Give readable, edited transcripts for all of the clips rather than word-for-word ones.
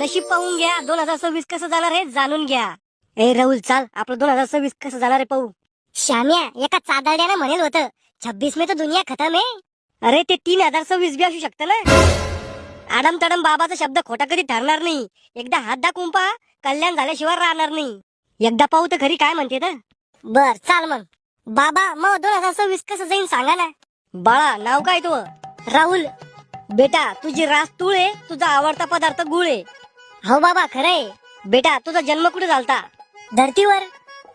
नशीब पाहून घ्या 2026 कसं जाणार हे जाणून घ्या. ए राहुल चाल आपलं 2026 कसं जाणार आहे पाहू. श्याम्या एका चादाड्यानं म्हणेल होतं 26 में तो दुनिया खतम आहे. अरे ते 3026 बी असू शकतं ना. आडम तडम बाबाचा शब्द खोटा कधी ठरणार नाही. एकदा हात दाखवून पहा कल्याण झाल्याशिवाय राहणार नाही. एकदा पाहू तर खरी काय म्हणते तर. बर चाल मग. बाबा मग 2026 कसं जाईन सांगा ना. बाळा नाव काय तू. राहुल. बेटा तुझी रास तूळ आहे, तुझा आवडता पदार्थ गुळ आहे. हो बाबा खरंय. बेटा तुझा जन्म कुठे झालता. धरतीवर.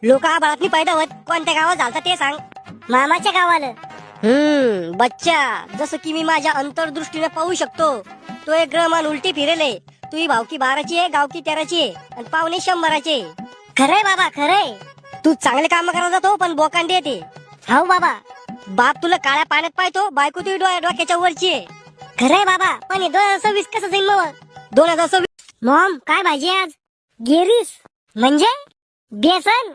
लोक आबाळातनी पैदा होत कोणत्या गावात झालता ते सांग. मामाच्या गावाला. बच्चा जसं की मी माझ्या अंतर्दृष्टीने पाहू शकतो तो एक ग्रहमान उलटी फिरेले. तुझी भावकी 12ची आहे, गावकी 13ची आहे आणि पाहुणे 100चे. खरंय बाबा खरंय. तू चांगले काम करत जातो पण बोकांडी येते. हो बाबा. बाप तुला काळ्या पाण्यात पाहतो, बायको तुझी डोक्याच्या वरची आहे. खरंय बाबा पण 2026 कसं जाईल मग. 2026 मॉम काय भाजी आज. गिरीस म्हणजे बेसन.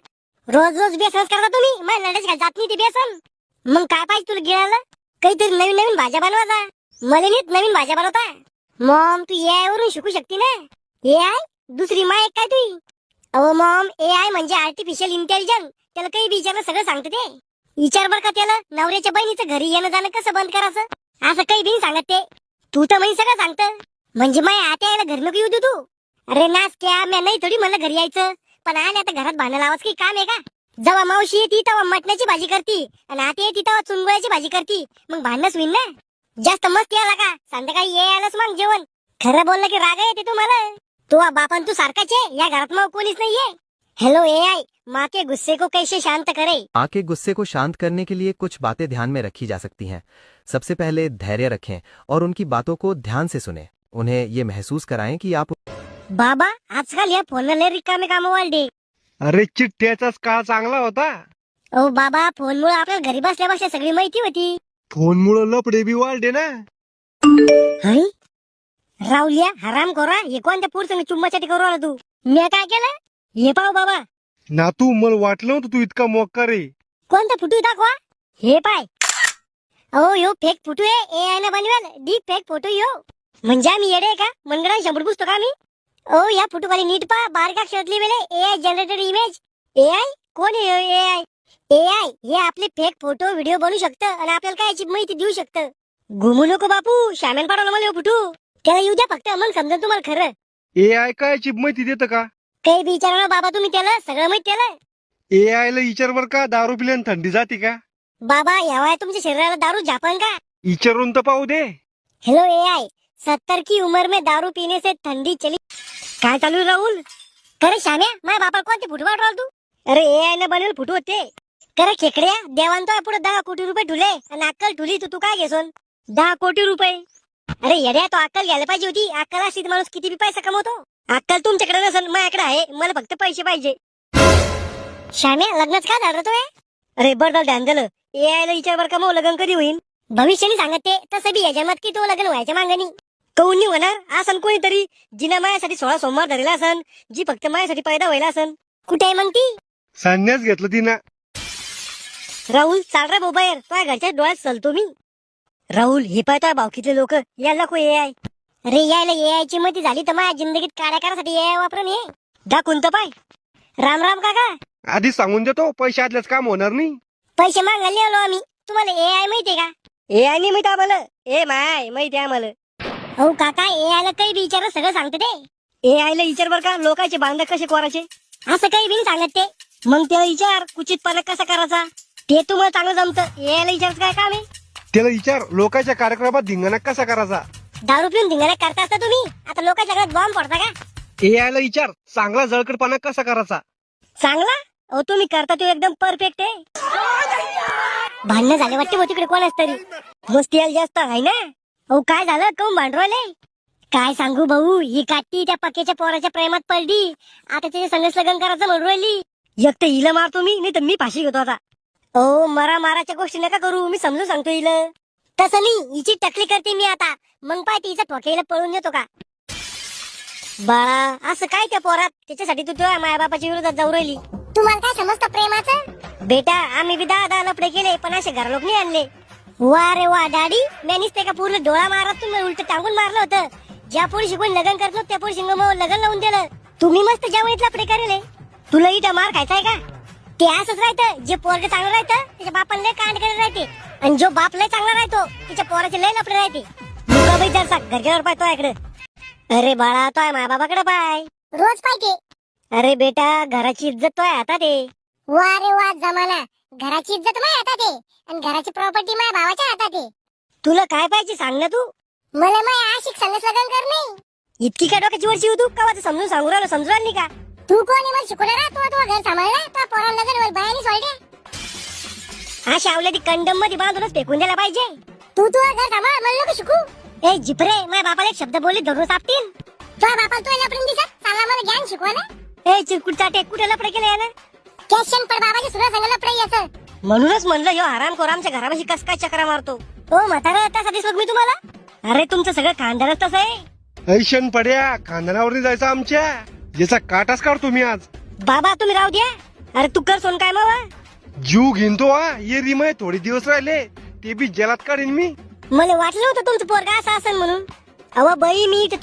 रोज रोज बेसनच करता तुम्ही. मला लढाच घाल जात नाही ते बेसन. मग काय पाहिजे तुला गिळायला. काहीतरी नवीन नवीन भाज्या बनवायचा. मला नीट नवीन भाज्या बनवता. मॉम तू AI वरून शिकू शकते ना. AI दुसरी माय काय तुझी. अहो मॉम AI म्हणजे आर्टिफिशियल इंटेलिजन्स. त्याला काही विचारलं सगळं सांगते ते. विचार बर का त्याला नवऱ्याच्या बहिणीचं घरी येणं जाणं कसं बंद करायचं असं काही बिन सांगत ते. तू तर म्हणजे सगळं सांगत. म्हणजे माय आता यायला घरी नको येऊ दे तू. अरे नाच क्या मी नाही थोडी मला घरी यायचं. पण आले आता घरात भांडण लावाच काही काम आहे का. जेव्हा मावशी येते तेव्हा मटणाची भाजी करती आणि आता येते तेव्हा चुनगुळ्याची भाजी करती. मग भांडणच होईल ना. जास्त मस्त यायला का संध्याकाळी यायलाच मग जेवण. खरं बोललं की राग येते तुम्हाला. तो बापन तू सारखाच आहे या घरात मग कोणीच नाहीये. हेलो AI माँ के गुस्से को कैसे शांत करे. माँ के गुस्से को शांत करने के लिए कुछ बातें ध्यान में रखी जा सकती हैं। सबसे पहले धैर्य रखें और उनकी बातों को ध्यान से सुनें। उन्हें ये महसूस कराएं कि आप बाबा आजकाल या फोनला रिकामे काम वाढले. अरे चिठ्ठ्याचाच काळ चांगला होता. ओ बाबा फोनमुळे आपल्याला घरी बसल्या बसल्या सगळी माहिती होती. फोनमुळे लपडे बी वाढले ना. हरी राहुल्या हराम करा हे कोणत्या पुरुषाने चुम्मासाठी करू आला तू. मी काय केलं हे पाव बाबा. ना तू मला वाटलं होतं तू इतका मोक्का रे. कोणता फुटू दाखवा. हे पाय. अहो यो फेक फोटो आहे AI न बनवेल. डीप फेक फोटो यो. म्हणजे आम्ही येडे आहे का मनगडा 100 पुसतो का आम्ही. ओ या फोटो खाली नीट पहा बारीक अक्षरात लिहिलेले AI जनरेटेड इमेज. AI कोण आहे AI हे आपले फेक फोटो व्हिडिओ बनवू शकतं आणि आपल्याला काय माहिती देऊ शकतं. घुमू नको बापू शामेन पाडवला मला फोटो. त्याला येऊ द्या फक्त मग समजा तुम्हाला खरं. AI काय ची माहिती देतं का. काही विचारा बाबा तुम्ही त्याला सगळं माहिती त्याला. AI ला विचार बर का दारू पिल्याने थंडी जाते का. बाबा यावाय तुमच्या शरीराला दारू झापन का. विचारून तर पाहू दे. हेलो AI 70 की उम्र में दारू पीने से ठंडी चली. काय चालू आहे राहुल. खरं श्याम्या माझ्या बापा कोणते फुटू वाटवाल तू. अरे AI न बनवेल फोटो होते. खरं खेकड्या देवान तो पुढे 10 कोटी रुपये ठुले आणि अक्कल ठुली तू काय घेसोन. 10 कोटी रुपये. अरे येड्या तो अक्कल घ्यायला पाहिजे होती. अक्कल असली तर माणूस किती बी पैसा कमवतो. अक्कल तुमच्याकडे नसेल माझ्याकडे आहे. मला फक्त पैसे पाहिजे. श्याम्या लग्नच काय झालं तोय. अरे बरं ध्यान दिलं. AI ला विचार बर का मग लग्न कधी होईल. भविष्याने सांगत ते तसं बी या जन्मात की तो लग्न व्हायच्या मागणी. कौन नाही होणार असन कोणीतरी जिने माझ्यासाठी 16 सोमवार धरला असन. जी फक्त माझ्यासाठी पैदा व्हायला असन. कुठे आहे मग ती. संन्यास घेतलं तिनं. राहुल चाल रे बाहेर. तुझ्या घरच्या डोळ्यात चलतो मी. राहुल हे पाहतोय भावकीतले लोक याला को AI. अरे यायला AI ची मती झाली तर माझ्या जिंदगीत काड्या करासाठी AI वापरून हे. दाखवून तर पाय. राम राम काका. आधी सांगून देतो पैसे आदल्याच काम होणार नाही. पैसे मागायला आलो आम्ही. तुम्हाला AI माहितीये का. AI नाही माहिती आम्हाला. माय माहिती आहे आम्हाला. हो काका AI ला काही विचार सगळं सांगते ते. AI ला विचार बर का लोकांचे बांध कसे कोरायचे. असं काही बिन सांगत ते. मग त्याला विचार कुचितपणा कसा करायचा. ते तुम्हाला चांगलं जमतं. AI ला विचारायचं काय काम आहे. त्याला विचार लोकांच्या कार्यक्रमात धिंगाणा कसा करायचा. दारू पिऊन धिंगाणा करता असता तुम्ही. आता लोकांच्या घरात बॉम्ब पडता का. AI ला विचार चांगला जळकडपणा कसा करायचा. चांगला. अहो तुम्ही करता तो एकदम परफेक्ट आहे. भांडणं झाले वाटते हो तिकडे कोणाच तरी. मस्ती यायला जास्त आहे ना. अहो काय झालं काऊन भांडवले. काय सांगू भाऊ ही काठी त्या पक्याच्या पोराच्या प्रेमात पडली. आता त्याच्या संगच लग्न करायचं म्हणून राहिली. एक तर हिला मारतो मी नाही तर मी फाशी घेतो आता. ओ माराच्या गोष्टी नका करू. मी समजून सांगतो हिला. तसं नाही हिची टकली करते मी आता. मग पाय तिचा ठोक्याला पळून देतो का. बाळा असं काय त्या पोरात. त्याच्यासाठी तू तुझ्या माया बापाच्या विरोधात जाऊ राहिली. तुम्हाला काय समजतं प्रेमाचं. बेटा आम्ही बी 10 लफडे केले पण असे घर लोक नाही आणले. वा रे वा डॅडी. मी नुसते का पूर्ण डोळा मारत तुम्ही उलट टांगून मारलं होतं. ज्या पोरी शिकून लग्न करतो त्या पोरी शिंग मग लग्न लावून दिलं. तुम्ही मस्त जेवणीतला प्रेकार रे. तुला इथं मार खायचाय का? ते असंच राहतं, जे पोरग चांगलं राहतं त्याच्या बापाला लय कांड करत राहते, आणि जो बाप लय चांगला राहतो त्याच्या पोराचे लय लफडे राहते. मुका बाई जरसा घरच्यावर पाय तो इकडे. अरे बाळा तो आहे माझ्या बाबाकडे पाय. रोज पाहिजे. अरे बेटा घराची इज्जत तो आहे हातात आहे. वा रे वा जमाना. घराची इज्जत माझ्या हातात आहे आणि घराची प्रॉपर्टी माझ्या भावाच्या हातात आहे. तुला काय पाहिजे सांग ना तू. मला माझ्या आशिक संगच लग्न कर नाही. इतकी काय डोक्याची वरची तू का समजून सांगू राहिलो, समजून राहिली का? तू कोणी मला शिकवलं तू घर सांभाळला तो पोराला लग्न बायानी सोडले. हा शावल्या ती कंडम मध्ये बांधूनच फेकून द्यायला पाहिजे. तू घर सांभाळ मला नको शिकू. ए जिपरे माझ्या बापाला एक शब्द बोलली धरून सापतील. तुझ्या बापाला तू लपडून दिसत चांगला मला ज्ञान शिकवा ना. ए चिरकुटचा टेक कुठे लपडे केले यानं? कॅशन पण बाबाची सुद्धा सांगायला लपडे याचं. म्हणूनच म्हणलं ह्यो हरामखोर आमच्या घरापाशी कस काय चक्रा मारतो. हो म्हातारा त्यासाठीच बघ मी तुम्हाला. अरे तुमचं सगळं खानदारच तसं आहे. ऐशन पड्या खानदानावर जायचं आमच्या, याचा काटाच काढतो मी आज. बाबा तुम्ही राहू द्या. अरे तू कर सोन काय मावा. जीव घेतो ये रिमय थोडे दिवस राहिले ते बी जलात काढीन मी. मला वाटलं होतं तुमचं पोरगा असं असेल म्हणून. अव बाई मी इथं